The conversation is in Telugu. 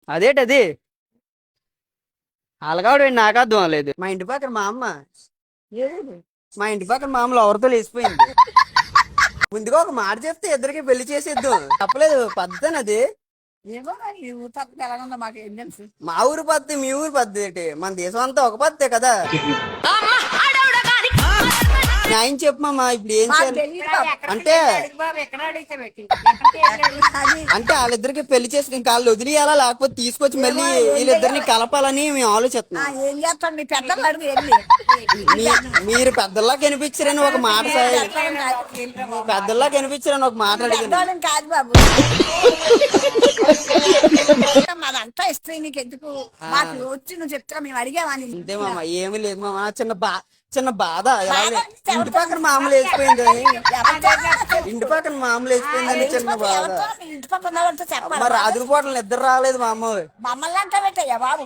అదేటది అలగాడు నాకు అర్థం అవ్వలేదు. మా ఇంటి పక్కన మా అమ్మ మా ఇంటి పక్కన మా అమ్మలో ఎవరితో లేచిపోయింది. ముందుగా ఒక మాట చెప్తే ఇద్దరికి పెళ్లి చేసేద్దాం. చెప్పలేదు పద్ధతి అది. ఏమో మరి ఈ ఊరు పక్కన ఎలా ఉందో మాకు ఏం తెలుసు. మా ఊరు పద్ధతి మీ ఊరు పద్ధతి ఏంటి? మన దేశం అంతా ఒక పద్ధతే కదా. న్యాయం చెప్పమ్మా ఇప్పుడు ఏం మాకు చేయాలి తెలియదు బాబు. అంటే ఎక్కడ అడిగితే పెట్టి అంటే వాళ్ళిద్దరికి పెళ్లి చేసి ఇంకా వాళ్ళు వదిలేయాలా లేకపోతే తీసుకొచ్చి మళ్ళీ వీళ్ళిద్దరిని కలపాలని మేము ఆలోచిస్తున్నాం. ఏం చేస్తాం మీ పెద్దలు అడుగు వెళ్ళి మీరు పెద్దల్లా కనిపించారని ఒక మాట పెద్దల్లా కనిపించారని ఒక మాట అడిగాను. పెద్దోళ్ళని కాదు బాబు. మాదంతా ఇస్తే నీకు ఎందుకు మాకు వచ్చి నువ్వు చెప్తా మేము అడిగామని. అంతే మామ ఏమీ లేదు మామ. చిన్న బాధ ఇంటి పక్కన మామూలు వేసిపోయింది. ఇంటి పక్కన మామూలు వేసిపోయిందని చిన్న బాధ. ఇంటి పక్కన మరి రాత్రి పూటలు నిద్ర రాలేదు మా అమ్మ. మమ్మల్ని అంతా పెట్టయ్యా బాబు.